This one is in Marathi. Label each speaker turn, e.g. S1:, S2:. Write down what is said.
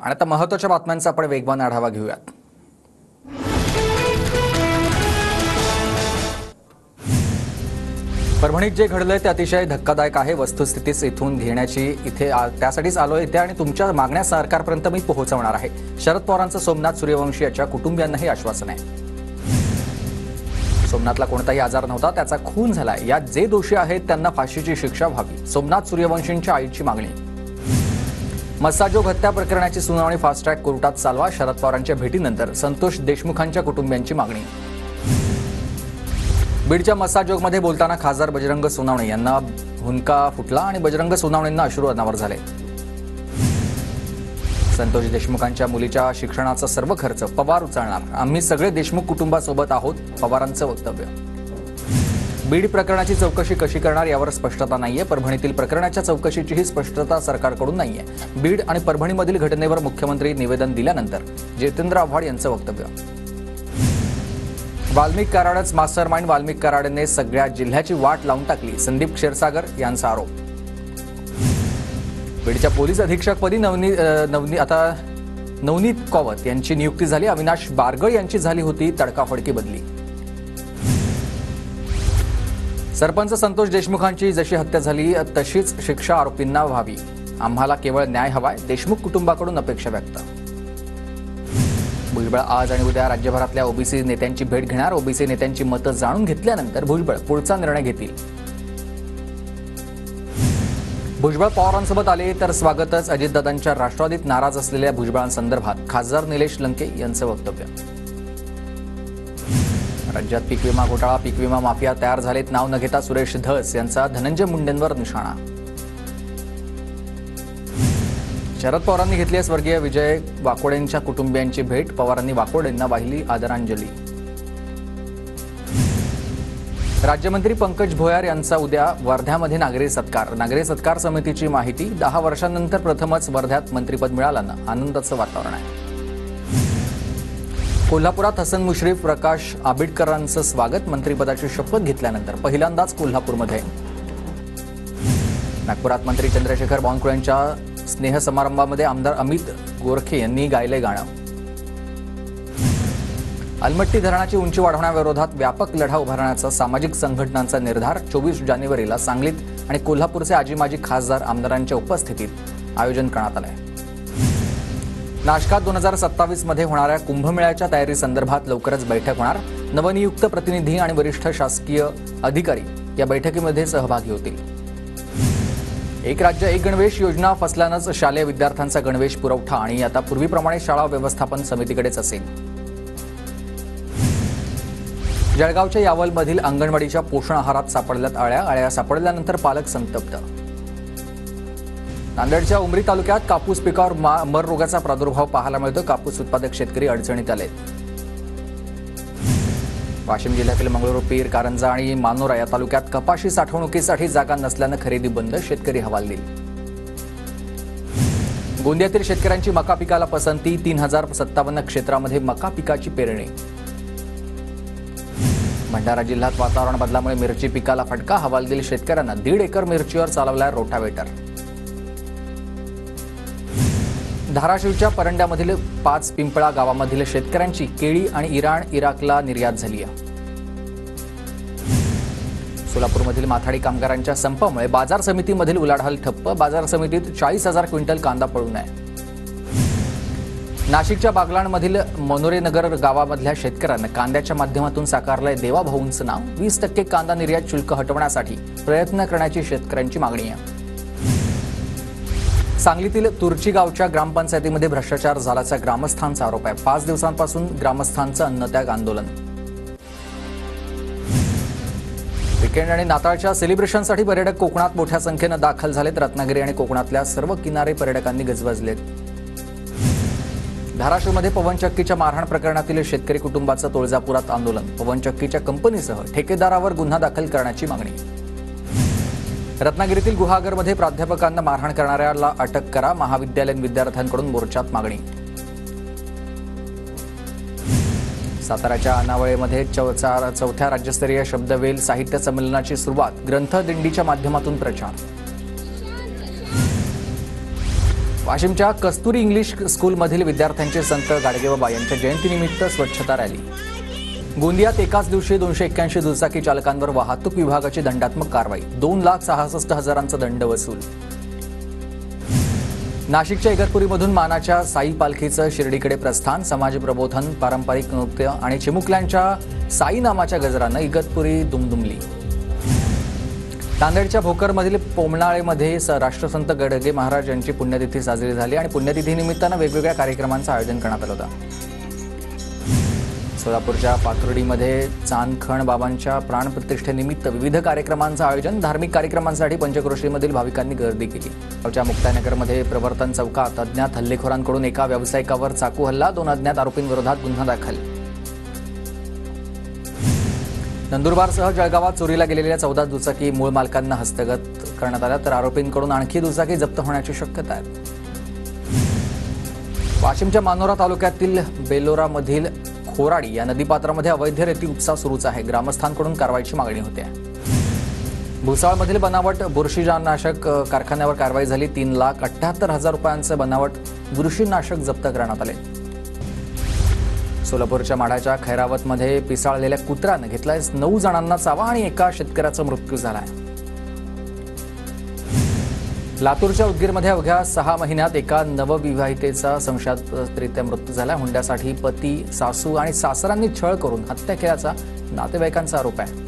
S1: आणि आता महत्त्वाच्या बातम्यांचा आपण वेगवान आढावा घेऊयात। परभणीत जे घडलंय ते अतिशय धक्कादायक आहे। वस्तुस्थितीच इथून घेण्याची त्यासाठीच आलोय इथे आणि तुमच्या मागण्या सरकारपर्यंत मी पोहोचवणार आहे। शरद पवारांचं सोमनाथ सूर्यवंशी याच्या कुटुंबियांनाही आश्वासन आहे। सोमनाथला कोणताही आजार नव्हता, त्याचा खून झालाय। यात जे दोषी आहेत त्यांना फाशीची शिक्षा व्हावी, सोमनाथ सूर्यवंशींच्या आईची मागणी। मस्साजोग हत्या प्रकरणाची सुनावणी फास्ट ट्रॅक कोर्टात चालवा, शरद पवारांच्या भेटीनंतर संतोष देशमुखांच्या कुटुंबियांची मागणी। बीडच्या मस्साजोगमध्ये बोलताना खासदार बजरंग सोनावणे यांना हुंदका फुटला आणि बजरंग सोनावणेंना अश्रू अनावर झाले। संतोष देशमुखांच्या मुलीच्या शिक्षणाचा सर्व खर्च पवार उचलणार, आम्ही सगळे देशमुख कुटुंबासोबत आहोत, पवारांचं वक्तव्य। बीड प्रकरणाची चौकशी कशी करणार यावर स्पष्टता नाहीये। परभणीतील प्रकरणाच्या चौकशीचीही स्पष्टता सरकारकडून नाहीये। बीड आणि परभणीमधील घटनेवर मुख्यमंत्री निवेदन दिल्यानंतर जितेंद्र आव्हाड यांचं वक्तव्य। वाल्मिक कराडच मास्टरमाइंड, वाल्मिक कराडने सगळ्या जिल्ह्याची वाट लावून टाकली, संदीप क्षीरसागर यांचा आरोप। बीडच्या पोलीस अधीक्षकपदी नवनीत कौवत यांची नियुक्ती झाली, अविनाश बारगळ यांची झाली होती तडकाफडकी बदली। सरपंच संतोष देशमुखांची जशी हत्या झाली तशीच शिक्षा आरोपींना व्हावी, आम्हाला केवळ न्याय हवाय, देशमुख कुटुंबाकडून अपेक्षा व्यक्त। भुजबळ आज आणि उद्या राज्यभरातल्या ओबीसी नेत्यांची भेट घेणार, ओबीसी नेत्यांची मतं जाणून घेतल्यानंतर भुजबळ पुढचा निर्णय घेतील। भुजबळ पवारांसोबत आले तर स्वागतच, अजितदादांच्या राष्ट्रवादीत नाराज असलेल्या भुजबळांसंदर्भात खासदार निलेश लंके यांचं वक्तव्य। राज्यात पीक विमा घोटाळा, पीक विमा माफिया तयार झालेत, नाव न घेता सुरेश धस यांचा धनंजय मुंडेंवर निशाणा। शरद पवारांनी घेतली स्वर्गीय विजय वाकोडेंच्या कुटुंबियांची भेट, पवारांनी वाकोडेंना वाहिली आदरांजली। राज्यमंत्री पंकज भोयर यांचा उद्या वर्ध्यामध्ये नागरी सत्कार समितीची माहिती। 10 वर्षांनंतर प्रथमच वर्ध्यात मंत्रिपद मिळाल्यानं आनंदाचं वातावरण आहे। कोल्हापुरात हसन मुश्रीफ, प्रकाश आंबेडकरांचं स्वागत, मंत्रिपदाची शपथ घेतल्यानंतर पहिल्यांदाच कोल्हापूरमध्ये। नागपुरात मंत्री चंद्रशेखर बावनकुळे यांच्या स्नेह समारंभामध्ये आमदार अमित गोरखे यांनी गायले गाणं। अलमट्टी धरणाची उंची वाढवण्याविरोधात व्यापक लढा उभारण्याचा सामाजिक संघटनांचा निर्धार। 24 जानेवारीला सांगलीत आणि कोल्हापूरचे आजी-माजी खासदार आमदारांच्या उपस्थितीत आयोजन करण्यात आलं आहे। नाशकात 2027 मध्ये होणाऱ्या कुंभमेळ्याच्या तयारीसंदर्भात लवकरच बैठक होणार, नवनियुक्त प्रतिनिधी आणि वरिष्ठ शासकीय अधिकारी या बैठकीमध्ये सहभागी होतील। एक राज्य एक गणवेश योजना फसल्यानंच शालेय विद्यार्थ्यांचा गणवेश पुरवठा आणि आता पूर्वीप्रमाणे शाळा व्यवस्थापन समितीकडेच असेल। जळगावच्या यावलमधील अंगणवाडीच्या पोषण आहारात सापडल्यात अळ्या सापडल्यानंतर पालक संतप्त। नांदेडच्या उमरी तालुक्यात कापूस पिकावर मर रोगाचा प्रादुर्भाव पाहायला मिळतो, कापूस उत्पादक शेतकरी अडचणीत आले। वाशिम जिल्ह्यातील मंगळूर, पीर, कारंजा आणि मानोरा या तालुक्यात कपाशी साठवणुकीसाठी जागा नसल्यानं खरेदी बंद, शेतकरी हवालदिल। गोंदियातील शेतकऱ्यांची मका पिकाला पसंती, 3057 क्षेत्रामध्ये मका पिकाची पेरणी। भंडारा जिल्ह्यात वातावरण बदलामुळे मिरची पिकाला फटका, हवालदिल शेतकऱ्यांना 1.5 एकर मिरचीवर चालवलाय रोटावेटर। धाराशिवच्या परंड्यामधील 5 पिंपळा गावामधील शेतकऱ्यांची केळी आणि इराण, इराकला निर्यात झाली आहे। सोलापूरमधील माथाडी कामगारांच्या संपामुळे बाजार समितीमधील उलाढाल ठप्प, बाजार समितीत 40,000 क्विंटल कांदा पडून आहे। नाशिकच्या बागलाणमधील मनोरेनगर गावामधल्या शेतकऱ्यांना कांद्याच्या माध्यमातून साकारलंय देवाभाऊंचं नाव, 20% कांदा निर्यात शुल्क हटवण्यासाठी प्रयत्न करण्याची शेतकऱ्यांची मागणी आहे। सांगलीतील तुर्ची गावच्या ग्रामपंचायतीमध्ये भ्रष्टाचार झाल्याचा ग्रामस्थांचा आरोप आहे। 5 दिवसांपासून ग्रामस्थांचं अन्नत्याग आंदोलन। वीकेंड आणि नाताळच्या सेलिब्रेशनसाठी पर्यटक कोकणात मोठ्या संख्येनं दाखल झालेत। रत्नागिरी आणि कोकणातल्या सर्व किनारे पर्यटकांनी गजबजलेत। धाराशिवमध्ये पवनचक्कीच्या मारहाण प्रकरणातील शेतकरी कुटुंबाचं तुळजापुरात आंदोलन, पवनचक्कीच्या कंपनीसह ठेकेदारावर गुन्हा दाखल करण्याची मागणी। रत्नागिरीतील गुहागरमध्ये प्राध्यापकांना मारहाण करणाऱ्याला अटक करा, महाविद्यालयीन विद्यार्थ्यांकडून मोर्चात मागणी। साताऱ्याच्या अनावळेमध्ये चौथ्या राज्यस्तरीय शब्दवेल साहित्य संमेलनाची सुरुवात, ग्रंथदिंडीच्या माध्यमातून प्रचार। वाशिमच्या कस्तुरी इंग्लिश स्कूलमधील विद्यार्थ्यांचे संत गाडगेबाबा यांच्या जयंतीनिमित्त स्वच्छता रॅली. गोंदियात एकाच दिवशी 281 दुचाकी चालकांवर वाहतूक विभागाची दंडात्मक कारवाई. 2,66,000चा दंड वसूल. नाशिकच्या इगतपुरीमधून मानाच्या साई पालखीचं शिर्डीकडे प्रस्थान. समाज प्रबोधन, पारंपरिक नृत्य आणि चिमुकल्यांच्या साई नामाच्या गजरानं इगतपुरी दुमदुमली. नांदेडच्या भोकरमधील पोमनाळेमध्ये राष्ट्रसंत गाडगे महाराज यांची पुण्यतिथी साजरी झाली आणि पुण्यतिथीनिमित्तानं वेगवेगळ्या कार्यक्रमांचं आयोजन करण्यात आलं होतं. सोलापूरच्या पाथर्डीमध्ये चांदखण बाबांच्या प्राणप्रतिष्ठेनिमित्त विविध कार्यक्रमांचं आयोजन. धार्मिक कार्यक्रमांसाठी पंचक्रोशीमधील भाविकांनी गर्दी केली. गावच्या मुक्ताईनगरमध्ये प्रवर्तन चौकात अज्ञात हल्लेखोरांकडून एका व्यावसायिकावर चाकू हल्ला. 2 अज्ञात आरोपींविरोधात गुन्हा दाखल. नंदुरबारसह जळगावात चोरीला गेलेल्या 14 दुचाकी मूळ मालकांना हस्तगत करण्यात आल्या, तर आरोपींकडून आणखी दुचाकी जप्त होण्याची शक्यता आहे. वाशिमच्या मानोरा तालुक्यातील बेलोरामधील खोराडी या नदीपात्रामध्ये अवैध रेती उपसा सुरूच आहे. ग्रामस्थांकडून कारवाईची मागणी होते. भुसावळमधील बनावट बुरशीनाशक कारखान्यावर कारवाई झाली. 3,78,000 रुपयांचे बनावट बुरशीनाशक जप्त करण्यात आले. सोलापूरच्या माढाच्या खैरावतमध्ये पिसाळलेल्या कुत्र्यानं घेतलाय 9 जणांना चावा आणि एका शेतकऱ्याचा मृत्यू झालाय. लातूरच्या उदगीरमध्ये अवघ्या 6 महिन्यात एका नवविवाहितेचा संशयास्पदरित्या मृत्यू झाला. हुंड्यासाठी पती, सासू आणि सासरांनी छळ करून हत्या केल्याचा नातेवाईकांचा आरोप आहे.